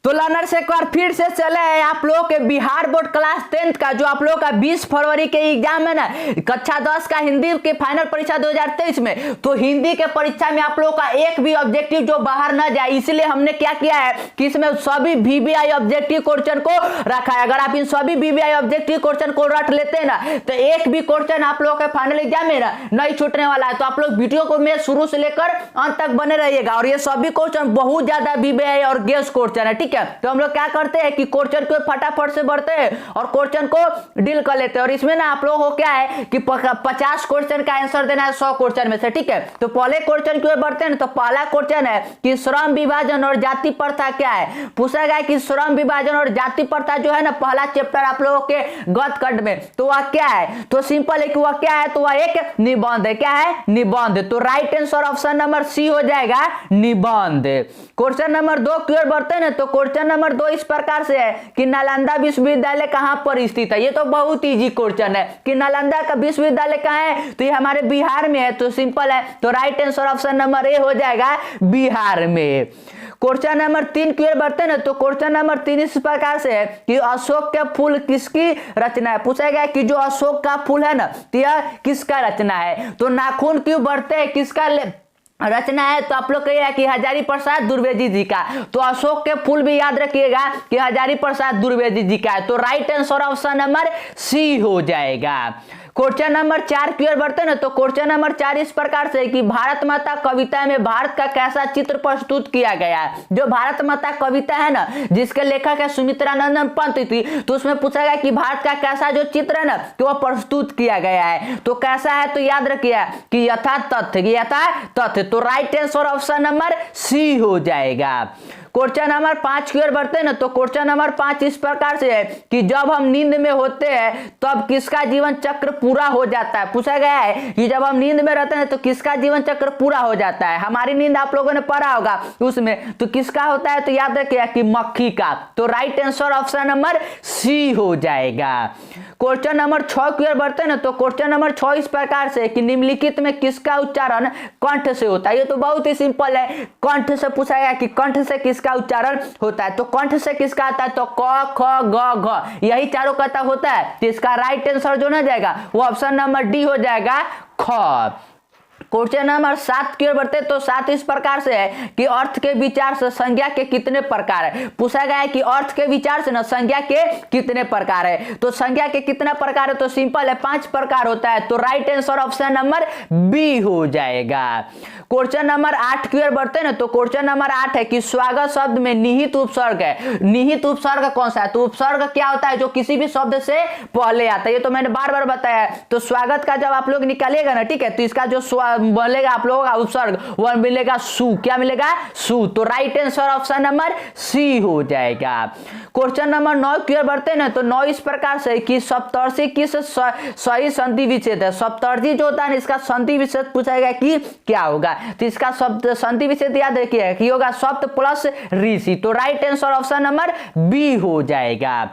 तो लर्नर्स एक बार फिर से चले हैं आप लोगों के बिहार बोर्ड क्लास 10th का जो आप लोगों का 20 फरवरी के एग्जाम है ना, कक्षा 10 का हिंदी के फाइनल परीक्षा 2023 में। तो हिंदी के परीक्षा में आप लोगों का एक भी ऑब्जेक्टिव जो बाहर ना जाए, इसलिए हमने क्या किया है कि इसमें सभी वीवीआई ऑब्जेक्टिव क्वेश्चन को रखा है। अगर आप इन सभी वीवीआई ऑब्जेक्टिव क्वेश्चन को रट लेते हैं ना, तो एक भी क्वेश्चन आप लोगों के फाइनल एग्जाम में ना नहीं छूटने वाला है। तो आप लोग वीडियो को में शुरू से लेकर अंत तक बने रहिएगा। और ये सभी क्वेश्चन बहुत ज्यादा वीवीआई और गेस क्वेश्चन है, ठीक है। तो हम लोग क्या करते हैं कि क्वेश्चन को फटाफट से बढ़ते हैं और क्वेश्चन को डील कर लेते हैं। और इसमें ना आप लोगों को क्या है कि 50 क्वेश्चन का आंसर देना है 100 क्वेश्चन में से, ठीक है। तो पहले क्वेश्चन की ओर बढ़ते हैं। तो पहला क्वेश्चन है कि श्रम विभाजन और जाति प्रथा क्या है। पूछा गया कि श्रम विभाजन और जाति प्रथा जो है ना, पहला चैप्टर आप लोगों के गद्य खंड में, तो वह क्या है। तो सिंपल है कि वह क्या है, तो वह एक निबंध है। क्या है? निबंध। तो right answer option number C हो जाएगा, निबंध। क्वेश्चन नंबर 2 की ओर बढ़ते हैं। तो क्वेश्चन नंबर 2 इस प्रकार से है कि नालंदा विश्वविद्यालय कहां पर स्थित है। ये तो बहुत इजी क्वेश्चन है कि नालंदा का विश्वविद्यालय कहां है, तो ये हमारे बिहार में है। तो सिंपल है, तो right answer option number A हो जाएगा, बिहार में। क्वेश्चन नंबर 3 की ओर बढ़ते हैं। तो क्वेश्चन नंबर 3 इस प्रकार से है कि अशोक के फूल किसकी रचना है। पूछा गया कि जो अशोक का फूल है ना, तो यह किसका रचना है। तो नाखून क्यों बढ़ते हैं, किसका रचना है। तो आप लोग कहिएगा कि हजारी प्रसाद द्विवेदी जी का। तो अशोक के फूल भी याद रखिएगा कि हजारी प्रसाद द्विवेदी जी का है। तो right answer option number C हो जाएगा। क्वेश्चन नंबर 4 की ओर बढ़ते हैं। तो क्वेश्चन नंबर 4 इस प्रकार से कि भारत माता कविता में भारत का कैसा चित्र प्रस्तुत किया गया है। जो भारत माता कविता है ना, जिसके लेखक है सुमित्रा नंदन पंत थी, तो उसमें पूछा गया कि भारत का कैसा जो चित्र है ना, कि वह प्रस्तुत किया गया है। तो कैसा है, तो याद रखिए कि यथा तथ्य, यथा तथ्य। तो right answer option number C हो जाएगा। क्वेश्चन नंबर 5 की ओर बढ़ते हैं ना। तो क्वेश्चन नंबर 5 इस प्रकार से है कि जब हम नींद में होते हैं तब किसका जीवन चक्र पूरा हो जाता है। पूछा गया है कि जब हम नींद में रहते हैं तो किसका जीवन चक्र पूरा हो जाता है। हमारी नींद आप लोगों ने पढ़ा होगा उसमें, तो किसका होता है, तो याद रखिए कि मक्खी का। तो right answer option number C हो जाएगा। क्वेश्चन नंबर 6 की ओर बढ़ते हैं ना। तो क्वेश्चन नंबर 6 इस प्रकार से कि निम्नलिखित में किसका उच्चारण कंठ से होता है। ये तो बहुत ही सिंपल है, कंठ से पूछा गया कि कंठ से किसका उच्चारण होता है। तो कंठ से किसका आता है, तो क ख ग घ, यही चारों का होता है। तो इसका राइट आंसर जो ना जाएगा वो ऑप्शन नंबर डी हो जाएगा, ख। क्वेश्चन नंबर 7 की ओर बढ़ते। तो 7 इस प्रकार से है कि अर्थ के विचार से संज्ञा के कितने प्रकार है। पूछा गया है कि अर्थ के विचार से ना संज्ञा के कितने प्रकार है। तो संज्ञा के कितना प्रकार है, तो सिंपल है 5 प्रकार होता है। तो right answer option number B हो जाएगा। क्वेश्चन नंबर 8 की ओर बढ़ते हैं ना। तो क्वेश्चन नंबर 8 है कि स्वागत शब्द में निहित उपसर्ग है। निहित उपसर्ग कौन सा है, तो उपसर्ग क्या होता है, जो किसी भी शब्द से पहले आता है। ये तो मैंने बार बार बताया। तो स्वागत का जब आप लोग निकालिएगा ना, ठीक है, तो इसका जो बोलेगा आप लोगों का उपसर्ग वह मिलेगा सु। क्या मिलेगा, सु। तो right answer option number C हो जाएगा। क्वेश्चन नंबर 9 की ओर बढ़ते हैं ना। तो 9 इस प्रकार से कि सप्तर्षि किस सही संधि विच्छेद है। सप्तर्षि जो होता है इसका संधि विच्छेद पूछा गया कि क्या होगा। तो इसका शब्द संधि विच्छेद याद रखिए कि होगा सप्त प्लस ऋषि। तो right answer option number B हो जाएगा।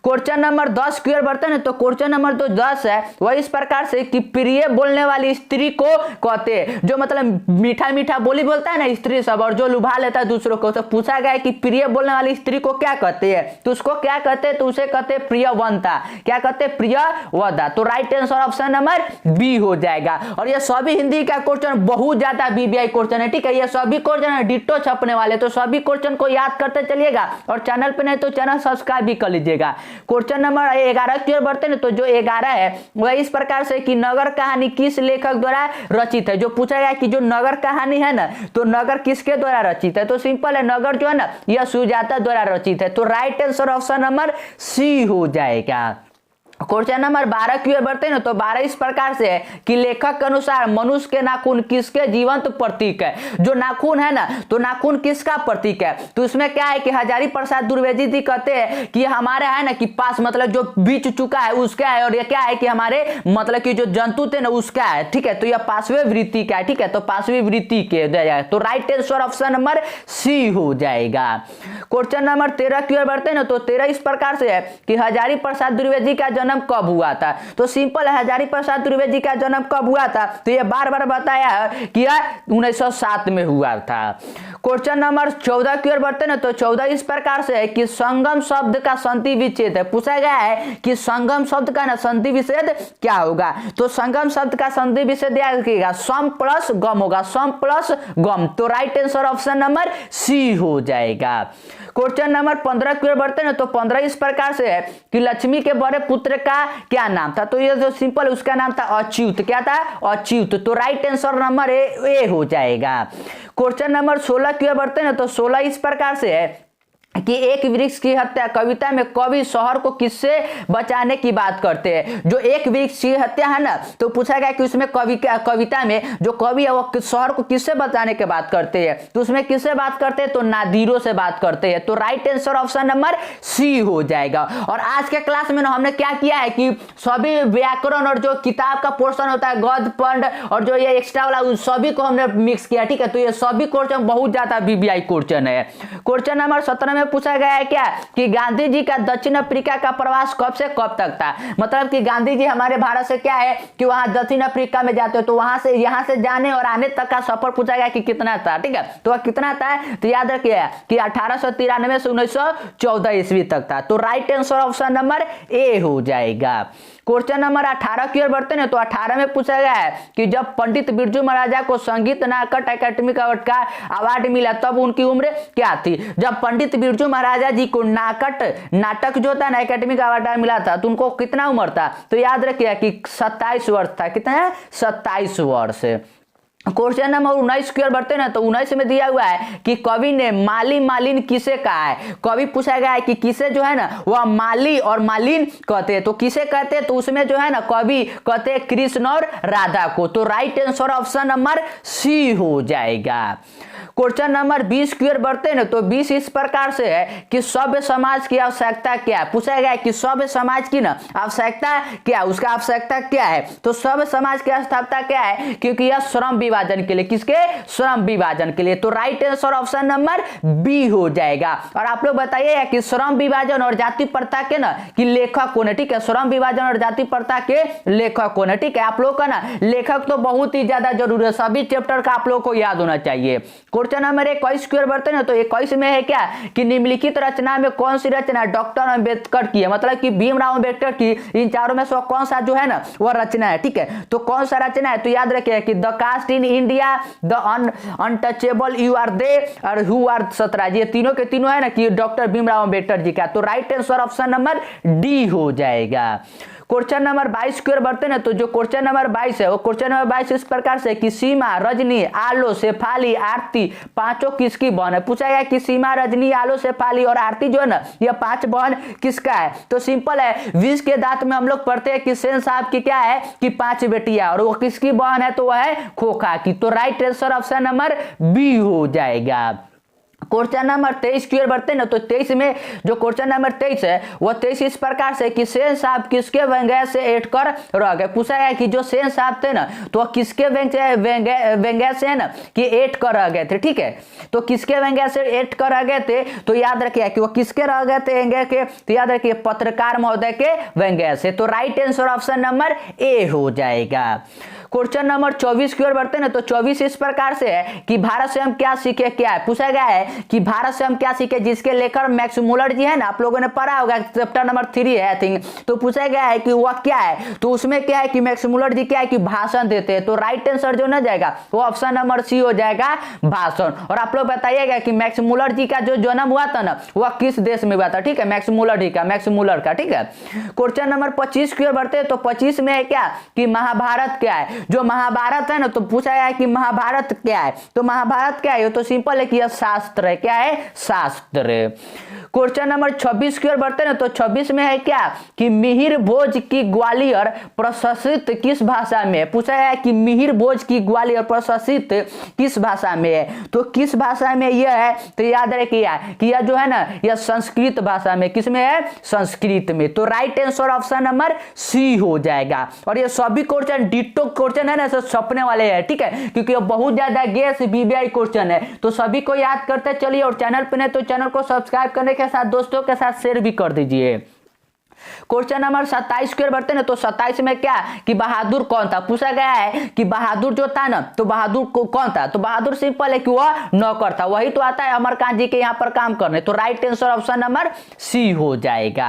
क्वेश्चन नंबर 10 की ओर बढ़ते हैं। तो क्वेश्चन नंबर 10 है वह इस प्रकार से कि प्रिय बोलने वाली स्त्री को कहते हैं। जो मतलब मीठा मीठा बोली बोलता है ना स्त्री सब, और जो लुभा लेता है दूसरों को। तो पूछा गया है कि प्रिय बोलने वाली स्त्री को क्या कहते हैं। तो उसको क्या कहते हैं, तो उसे कहते हैं प्रियवंता। क्या कहते हैं, प्रियवदा। तो right answer option number B हो जाएगा। और ये सभी हिंदी का क्वेश्चन बहुत ज्यादा वीवीआई क्वेश्चन है, ठीक है। ये सभी क्वेश्चन डिट्टो छपने वाले। तो सभी क्वेश्चन को याद करते चलिएगा और चैनल पे नहीं तो चैनल सब्सक्राइब भी कर लीजिएगा। क्वेश्चन नंबर 11 की ओर बढ़ते हैं। तो जो 11 है वह इस प्रकार से कि नगर कहानी किस लेखक द्वारा रचित है। जो पूछा गया कि जो नगर कहानी है ना, तो नगर किसके द्वारा रचित है। तो सिंपल है, नगर जो है ना यह सुजाता द्वारा रचित है। तो right answer option number C हो जाएगा। क्वेश्चन नंबर 12 की ओर बढ़ते हैं ना। तो 12 इस प्रकार से है कि लेखक के अनुसार मनुष्य के नाखून किसके जीवंत प्रतीक है। जो नाखून है ना, तो नाखून किसका प्रतीक है। तो इसमें क्या है कि हजारी प्रसाद द्विवेदी जी कहते हैं कि हमारे है ना कि पास मतलब जो बीत चुका है उसका है, और ये क्या है कि हमारे मतलब कि जो जंतु थे ना उसका है, ठीक है। तो यह पांचवें वृत्ति का है, ठीक है। तो पांचवी वृत्ति के दिया जाए। तो right answer option number C हो जाएगा। क्वेश्चन नंबर 13 की ओर बढ़ते हैं ना। तो 13 इस प्रकार से है कि हजारी प्रसाद द्विवेदी का जन्म कब हुआ था? तो सिंपल है, हजारी प्रसाद द्विवेदी जी का जन्म कब हुआ था? तो ये बार बार बताया है कि 1907 में हुआ था। क्वेश्चन नंबर 14 की ओर बढ़ते ना, तो 14 इस प्रकार से है कि संगम शब्द का संधि विच्छेद है। पूछा गया है कि संगम शब्द का ना संधि विच्छेद क्या होगा? तो संगम शब्द का संधि विच्छेद याद रखिएगा, सम प्लस गम होगा, सम प्लस गम। तो right answer option number C हो जाएगा। क्वेश्चन नंबर 15 की ओर बढ़ते ना, तो 15 इस प्रकार से है कि लक्ष्मी के बड़े पुत्र का क्या नाम था? तो ये जो सिंपल उसका नाम था अच्युत। क्या था? अच्युत। तो राइट आंसर नंबर ए हो जाएगा। क्वेश्चन नंबर 16 की ओर बढ़ते ना, तो 16 इस प्रकार से है कि एक वृक्ष की हत्या कविता में कवि शहर को किससे बचाने की बात करते हैं? जो एक वृक्ष की हत्या है ना, तो पूछा गया कि उसमें कविता में जो कवि है वो शहर को किससे बचाने की बात करते हैं? तो उसमें किससे बात करते हैं? तो नादिरों से बात करते हैं। तो right answer option number C हो जाएगा। और आज के क्लास में ना हमने क्या किया है कि सभी व्याकरण और जो किताब का पोर्शन होता है गद्य पद और जो ये एक्स्ट्रा वाला उस सभी को हमने मिक्स किया। ठीक है, तो ये सभी क्वेश्चन बहुत ज्यादा बीबीआई क्वेश्चन है। क्वेश्चन नंबर 17 में पूछा गया है क्या कि गांधी जी का दक्षिण अफ्रीका का प्रवास कब से कब तक था? मतलब कि गांधी जी हमारे भारत से क्या है कि वहां दक्षिण अफ्रीका में जाते हो, तो वहां से यहां से जाने और आने तक का सफर पूछा गया कि कितना था। ठीक है, तो वह कितना था? तो याद रखिए कि 1893 से 1914 ईस्वी तक था। तो right answer option number A हो जाएगा। क्वेश्चन नंबर 18 की ओर बढ़ते हैं, तो 18 में पूछा गया है कि जब पंडित बिरजू महाराजा को संगीत नाटक अकादमी अवार्ड का अवार्ड मिला तब उनकी उम्र क्या थी? जब पंडित बिरजू महाराजा जी को नाटक जो था ना अकादमी का अवार्ड मिला था तो उनको कितना उम्र था? तो याद रखिए कि 27 वर्ष था। कितना? 27 वर्ष। क्वेश्चन नंबर 19 की ओर बढ़ते ना, तो 19 में दिया हुआ है कि कवि ने माली मालिन किसे कहा है? कवि पूछा गया है कि किसे जो है ना वह माली और मालिन कहते हैं। तो किसे कहते हैं? तो उसमें जो है ना कवि कहते हैं कृष्ण और राधा को। तो right answer option number C हो जाएगा। क्वेश्चन नंबर 20 की ओर बढ़ते हैं ना, तो 20 इस प्रकार से है कि सभ्य समाज की आवश्यकता क्या है? पूछा गया है कि सभ्य समाज की ना आवश्यकता क्या है, उसका आवश्यकता क्या है? तो सभ्य समाज की आवश्यकता क्या है? क्योंकि यह श्रम विभाजन के लिए, किसके? श्रम विभाजन के लिए। तो right answer option number B हो जाएगा। और आप लोग बताइए कि श्रम विभाजन और जाति प्रथा के ना कि लेखक कौन है? ठीक है, श्रम विभाजन और जाति प्रथा के लेखक कौन है? ठीक है, आप लोग का ना लेखक तो बहुत ही ज्यादा जरूरी है, सभी चैप्टर का आप लोग को याद होना चाहिए। क्वेश्चन नंबर 21 की ओर बढ़ते हैं, तो 21 में है क्या कि निम्नलिखित रचना में कौन सी रचना डॉक्टर अम्बेडकर की है? मतलब कि भीमराव अम्बेडकर की इन चारों में से कौन सा जो है ना वह रचना है? ठीक है, तो कौन सा रचना है? तो याद रखिए कि the caste in India, the untouchable, you are they और हु आर सतराज, ये तीनों के तीनों है ना कि डॉक्टर भीमराव अम्बेडकर जी का। तो right answer option number D हो जाएगा। क्वेश्चन नंबर 22 की ओर बढ़ते हैं, तो जो क्वेश्चन नंबर 22 है वो क्वेश्चन नंबर 22 इस प्रकार से कि सीमा, रजनी, आलो, शेफाली, आरती पांचों किसकी बहन है? पूछा गया कि सीमा, रजनी, आलो, शेफाली और आरती जो है ना यह 5 बहन किसका है? तो सिंपल है, विष के दांत में हम लोग पढ़ते हैं कि सेन साहब की क्या है कि 5 बेटियां और वो किसकी बहन है? तो वह है खोखा की। तो right answer option number B हो जाएगा। क्वेश्चन नंबर 23 की ओर बढ़ते हैं ना, तो 23 में जो क्वेश्चन नंबर 23 है वह 23 इस प्रकार से कि सेन साहब किसके व्यंग्य से ऐड कर रह गए? पूछा है कि जो सेन साहब थे ना तो वह किसके व्यंग्य से है ना कि ऐड कर रह गए थे? ठीक है, तो किसके व्यंग्य से ऐड कर रह गए थे? तो याद रखिए कि वो किसके रह गए थे व्यंग्य के? तो याद रखिए पत्रकार महोदय के व्यंग्य से। तो right answer option number A हो जाएगा। क्वेश्चन नंबर 24 की ओर बढ़ते हैं ना, तो 24 इस प्रकार से है कि भारत से हम क्या सीखे? क्या है? पूछा गया है कि भारत से हम क्या सीखे, जिसके लेकर मैक्स मुलर जी है ना, आप लोगों ने पढ़ा होगा चैप्टर नंबर 3 है आई थिंक। तो पूछा गया है कि वह क्या है? तो उसमें क्या है कि मैक्स मुलर जी क्या है कि भाषण देते हैं। तो राइट आंसर जो ना जाएगा वो ऑप्शन नंबर सी हो जाएगा, भाषण। और आप लोग बताइएगा कि मैक्स मुलर जी का जो जन्म हुआ था ना वह किस देश में हुआ था? ठीक है, मैक्स मुलर जी का, मैक्स मुलर का। ठीक है, क्वेश्चन नंबर 25 की ओर बढ़ते हैं, तो 25 में है क्या कि महाभारत क्या है? जो महाभारत है ना, तो पूछा गया है कि महाभारत क्या है? तो महाभारत क्या है? तो सिंपल है कि यह शास्त्र है। क्या है? शास्त्र। क्वेश्चन नंबर 26 की ओर बढ़ते हैं ना, तो 26 में है क्या कि मिहिर भोज की ग्वालियर प्रशासित किस भाषा में है? पूछा गया है कि मिहिर भोज की ग्वालियर प्रशासित किस भाषा में है? तो किस भाषा में यह है? तो याद रखिए कि यह जो है ना यह संस्कृत भाषा में, किसमें है? संस्कृत में। तो right answer option number C हो जाएगा। और ये सभी क्वेश्चन डिट्टो क्वेश्चन है ना, छपने वाले हैं। ठीक है, क्योंकि ये बहुत ज्यादा गेस बीबीआई क्वेश्चन है, तो सभी को याद करते चलिए। और चैनल पे नहीं तो चैनल को सब्सक्राइब करने के साथ दोस्तों के साथ शेयर भी कर दीजिए। क्वेश्चन नंबर 27 की ओर बढ़ते ना, तो 27 में क्या कि बहादुर कौन था, पूछा गया है कि बहादुर जो था ना, तो बहादुर कौन था, तो बहादुर सिंपल है कि वह नौकर था, वही तो आता है अमरकांत जी के यहाँ पर काम करने, तो right answer option number C हो जाएगा।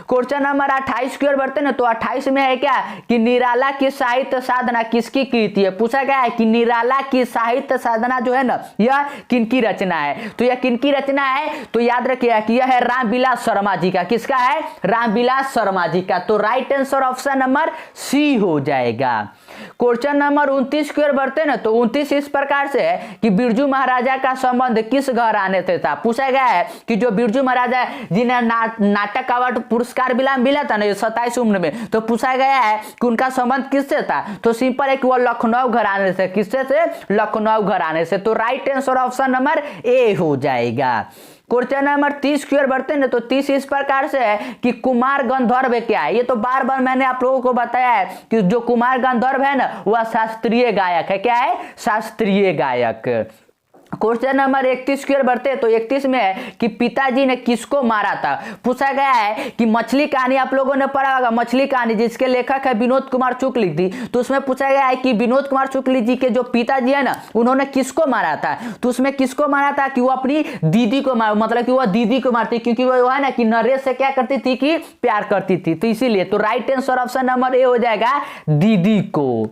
क्वेश्चन नंबर 28 की ओर बढ़ते ना, तो 28 में है क्या कि निराला की साहित्य साधना किसकी कृति है, पूछा गया है कि निराला की साहित्य साधना जो है ना यह किनकी रचना है, तो यह किनकी रचना है, तो याद रखिएगा कि यह है रामविलास शर्मा जी का, किसका है, रामविलास शर्मा जी का, तो right answer option number C हो जाएगा। क्वेश्चन नंबर 29 की ओर बढ़ते ना, तो 29 इस प्रकार से है कि बिरजू महाराजा का संबंध किस घराने से था, पूछा गया है कि जो बिरजू महाराजा जिन्हें नाटक अवार्ड पुरस्कार मिला था ना 27 उम्र में, तो पूछा गया है कि उनका संबंध किससे था, तो सिंपल है कि वो लखनऊ घराने से, किससे से, लखनऊ घराने से, तो right answer option number A हो जाएगा। क्वेश्चन नंबर 30 की ओर बढ़ते हैं तो 30 इस प्रकार से है कि कुमार गंधर्व क्या है, ये तो बार बार मैंने आप लोगों को बताया है कि जो कुमार गंधर्व है ना वह शास्त्रीय गायक है, क्या है, शास्त्रीय गायक। क्वेश्चन नंबर 31 की ओर बढ़ते हैं तो 31 में है कि पिताजी ने किसको मारा था, पूछा गया है कि मछली कहानी आप लोगों ने पढ़ा होगा, मछली कहानी जिसके लेखक है विनोद कुमार शुक्ल जी, तो उसमें पूछा गया है कि विनोद कुमार शुक्ल जी के जो पिताजी है ना उन्होंने किसको मारा था, तो उसमें किसको मारा था कि वो अपनी दीदी को मारा, मतलब कि वह दीदी को मारती, क्योंकि वो है ना कि नरेश से क्या करती थी कि प्यार करती थी, तो इसीलिए, तो right answer option number A हो जाएगा, दीदी को।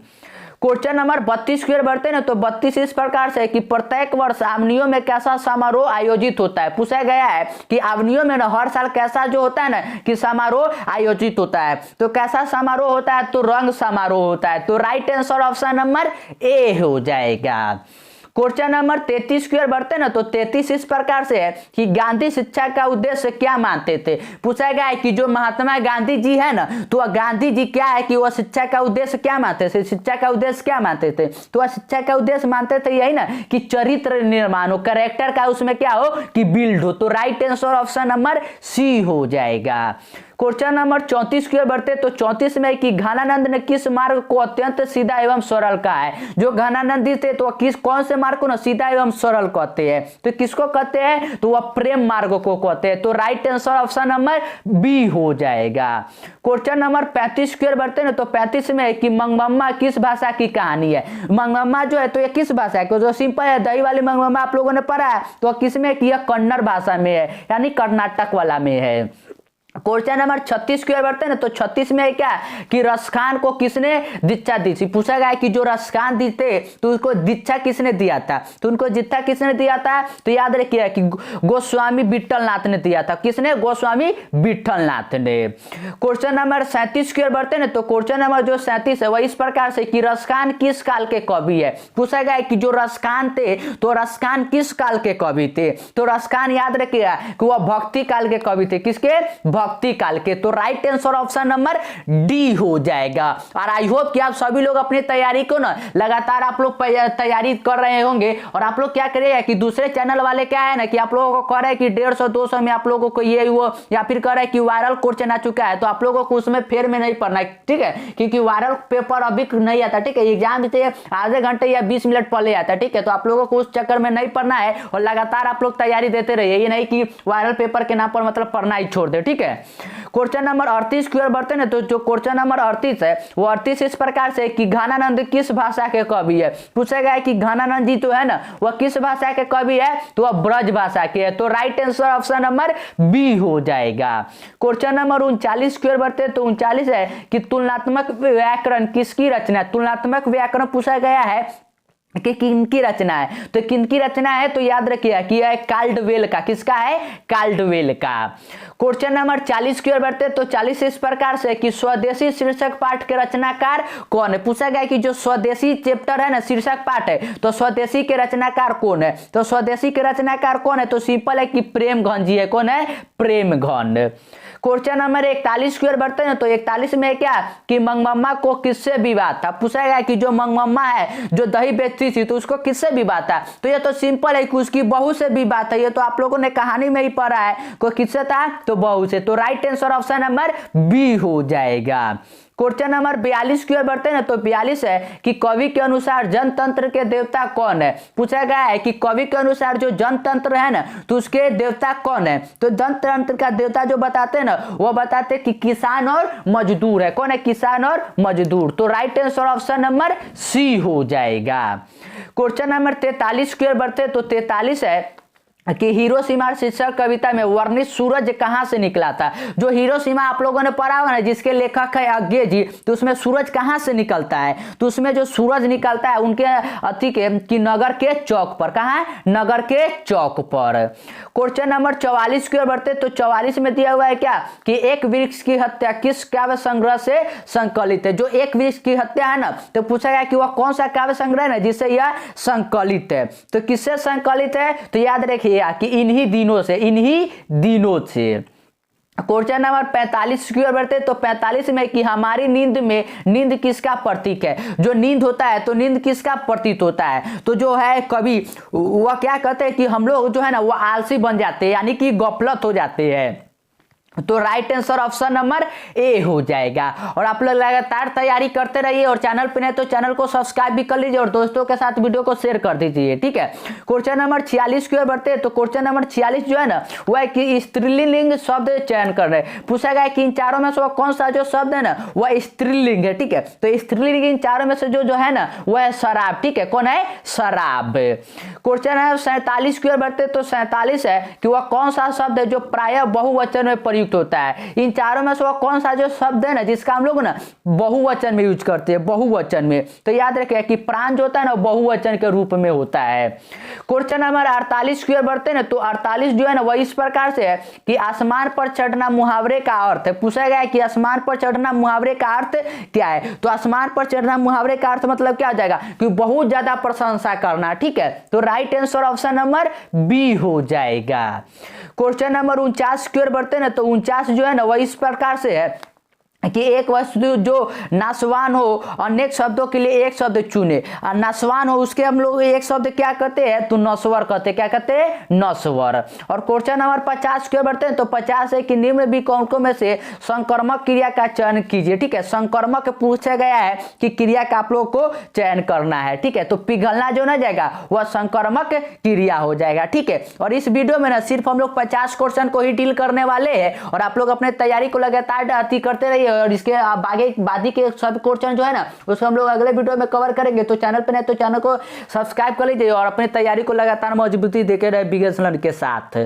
क्वेश्चन नंबर 32 की ओर बढ़ते हैं तो 32 इस प्रकार से कि प्रत्येक वर्ष आवनियों में कैसा समारोह आयोजित होता है, पूछा गया है कि आवनियों में ना हर साल कैसा जो होता है ना कि समारोह आयोजित होता है, तो कैसा समारोह होता है, तो रंग समारोह होता है, तो right answer option number A हो जाएगा। क्वेश्चन नंबर 33 की ओर बढ़ते ना तो 33 इस प्रकार से है कि गांधी शिक्षा का उद्देश्य क्या मानते थे, पूछा गया है कि जो महात्मा गांधी जी है ना तो वह गांधी जी क्या है कि वह शिक्षा का उद्देश्य क्या मानते थे, शिक्षा का उद्देश्य क्या मानते थे, तो वह शिक्षा का उद्देश्य मानते थे यही ना कि चरित्र निर्माण हो, कैरेक्टर का उसमें क्या हो कि बिल्ड हो, तो right answer option number C हो जाएगा। क्वेश्चन नंबर 34 की ओर बढ़ते तो 34 में कि घनानंद ने किस मार्ग को अत्यंत सीधा एवं सरल कहा है, जो घनानंदी थे तो किस कौन से मार्ग को ना सीधा एवं सरल कहते हैं, तो किसको कहते हैं, तो वह प्रेम मार्ग को कहते हैं, तो right answer option number B हो जाएगा। क्वेश्चन नंबर 35 की ओर बढ़ते ना तो 35 में कि मंगमम्मा किस भाषा की कहानी है, मंगमम्मा जो है तो ये किस भाषा है, जो सिंपल है दही वाली मंगमम्मा आप लोगों ने पढ़ा है, तो किस में कि यह कन्नड़ भाषा में है, यानी कर्नाटक वाला में है। क्वेश्चन नंबर 36 की ओर बढ़ते हैं ना तो 36 में है क्या कि रसखान को किसने दीक्षा दी थी, पूछा गया है कि जो रसखान दी थे तो उसको दीक्षा किसने दिया था, तो उनको दीक्षा किसने दिया था, तो याद रखिए कि गोस्वामी विट्ठलनाथ ने दिया था, किसने, गोस्वामी विट्ठलनाथ ने। क्वेश्चन नंबर 37 की ओर बढ़ते हैं तो क्वेश्चन नंबर जो 37 है वह इस प्रकार से कि रसखान किस काल के कवि है, पूछा गया है कि जो रसखान थे तो रसखान किस काल के कवि थे, तो रसखान याद रखिएगा कि वह भक्ति काल के कवि थे, किसके, भक्ति काल के, तो right answer option number D हो जाएगा। और आई होप कि आप सभी लोग अपनी तैयारी को ना लगातार आप लोग तैयारी कर रहे होंगे, और आप लोग क्या करिएगा कि दूसरे चैनल वाले क्या है ना कि आप लोगों को कह रहे हैं कि 150-200 में आप लोगों को ये वो या फिर कह रहे हैं कि वायरल क्वेश्चन आ चुका है, तो आप लोगों को उसमें फेर में नहीं पढ़ना है, ठीक है, क्योंकि वायरल पेपर अभी नहीं आता, ठीक है, एग्जाम से आधे घंटे या 20 मिनट पहले आता है, ठीक है, तो आप लोगों को उस चक्कर में नहीं पढ़ना है और लगातार आप लोग तैयारी देते रहिए, ये नहीं कि वायरल पेपर के नाम पर मतलब पढ़ना ही छोड़ दे, ठीक है। क्वेश्चन नंबर 38 की ओर बढ़ते हैं तो जो क्वेश्चन नंबर 38 है वो 38 इस प्रकार से कि घनानंद किस भाषा के कवि है, पूछा गया है कि घनानंद जी तो है ना वह किस भाषा के कवि है, तो वह ब्रज भाषा के है, तो right answer option number B हो जाएगा। क्वेश्चन नंबर 39 की ओर बढ़ते हैं तो 39 है कि तुलनात्मक व्याकरण किसकी रचना है, तुलनात्मक व्याकरण पूछा गया है कि किनकी रचना है, तो किनकी रचना है, तो याद रखिए कि यह काल्डवेल का, किसका है, काल्डवेल का। क्वेश्चन नंबर 40 की ओर बढ़ते तो 40 इस प्रकार से कि स्वदेशी शीर्षक पाठ के रचनाकार कौन है, पूछा गया कि जो स्वदेशी चैप्टर है ना शीर्षक पाठ है तो स्वदेशी के रचनाकार कौन है, तो स्वदेशी के रचनाकार कौन है, तो सिंपल है कि प्रेमघन जी है, कौन है, प्रेमघन। क्वेश्चन नंबर 41 की ओर बढ़ते हैं तो 41 में क्या कि मंगमम्मा को किससे विवाद था, पूछा गया कि जो मंगमम्मा है जो दही बेचती थी तो उसको किससे विवाद था, तो ये तो सिंपल है कि उसकी बहू से विवाद था, ये तो आप लोगों ने कहानी में ही पढ़ा है, को किससे था, तो बहू से, तो right answer option number B हो जाएगा। क्वेश्चन नंबर 42 की ओर बढ़ते हैं ना, तो 42 है कि कवि के अनुसार जनतंत्र के देवता कौन है। पूछा गया है कि कवि के अनुसार जो जनतंत्र है ना, तो उसके देवता कौन है। तो जनतंत्र का देवता जो बताते हैं ना, वो बताते हैं कि किसान और मजदूर है। कौन है? किसान और मजदूर। तो right answer option number C हो जाएगा। क्वेश्चन नंबर 43 की ओर बढ़ते हैं, तो 43 है कि हिरोशिमा शीर्षक कविता में वर्णित सूरज कहां से निकला था। जो हिरोशिमा आप लोगों ने पढ़ा हुआ है, जिसके लेखक है अज्ञे जी, तो उसमें सूरज कहां से निकलता है। तो उसमें जो सूरज निकलता है उनके अति के कि नगर के चौक पर। कहां है? नगर के चौक पर। क्वेश्चन नंबर 44 की ओर बढ़ते, तो 44 में दिया हुआ है क्या कि एक वृक्ष की हत्या किस काव्य संग्रह से संकलित है। जो एक वृक्ष की हत्या है ना, तो पूछा गया कि वह कौन सा काव्य संग्रह है ना जिससे यह संकलित है। तो किससे संकलित है? तो याद रखिए कि इन्हीं दिनों से। क्वेश्चन नंबर 45 की ओर बढ़ते, तो 45 में कि हमारी नींद किसका प्रतीक है। जो नींद होता है, तो नींद किसका प्रतीक होता है। तो जो है कवि वह क्या कहते हैं कि हम लोग जो है ना वो आलसी बन जाते हैं, यानी कि गफलत हो जाते हैं। तो right answer option number A हो जाएगा। और आप लोग लगातार तैयारी करते रहिए, और चैनल पे नहीं तो चैनल को सब्सक्राइब भी कर लीजिए और दोस्तों के साथ वीडियो को शेयर कर दीजिए, ठीक है। क्वेश्चन नंबर 46 की ओर बढ़ते हैं, तो क्वेश्चन नंबर 46 जो है ना वह है कि स्त्रीलिंग शब्द चयन कर रहे। पूछा गया कि इन चारों में से कौन सा जो शब्द है ना वह स्त्रीलिंग है, ठीक है। तो स्त्रीलिंग इन चारों में से जो है ना वह है शराब, ठीक है। कौन है? शराब। क्वेश्चन है 47 की ओर बढ़ते, तो 47 है कि वह कौन सा शब्द है जो प्रायः बहुवचन में प्रयुक्त होता है। इन चारों में से वो कौन सा जो शब्द है ना जिसका हम लोग ना बहुवचन में यूज करते हैं, बहुवचन में। तो याद रखिए कि प्राण जो होता है ना बहुवचन के रूप में होता है। क्वेश्चन नंबर 48 की ओर बढ़ते हैं ना, तो 48 जो है ना वह इस प्रकार से है कि आसमान पर चढ़ना मुहावरे का अर्थ है। पूछा गया है कि आसमान पर चढ़ना मुहावरे का अर्थ क्या है। तो आसमान पर चढ़ना मुहावरे का अर्थ मतलब क्या हो जाएगा कि बहुत ज्यादा प्रशंसा करना, ठीक है। तो right answer option number B हो जाएगा। क्वेश्चन नंबर 49 की ओर बढ़ते हैं ना, तो 49 जो है ना वह इस प्रकार से है कि एक वस्तु जो नाशवान हो अनेक शब्दों के लिए एक शब्द चुने। और नाशवान हो उसके हम लोग एक शब्द क्या कहते हैं, तो नश्वर कहते हैं। क्या कहते हैं? नश्वर। और क्वेश्चन नंबर 50 की ओर बढ़ते हैं, तो 50 है कि निम्न विकल्पों में से संकर्मक क्रिया का चयन कीजिए, ठीक है। संकर्मक पूछा गया है कि क्रिया का आप लोग को चयन करना है, ठीक है। तो पिघलना जो ना जाएगा वह संकर्मक क्रिया हो जाएगा, ठीक है। और इस वीडियो में ना सिर्फ हम लोग 50 क्वेश्चन को ही डील करने वाले हैं, और आप लोग अपने तैयारी को लगातार करते रहिए। और इसके बाकी के सब क्वेश्चन जो है ना उसको हम लोग अगले वीडियो में कवर करेंगे। तो चैनल पे नहीं तो चैनल को सब्सक्राइब कर लीजिए और अपनी तैयारी को लगातार मजबूती देके रहे बिगेश लर्न के साथ।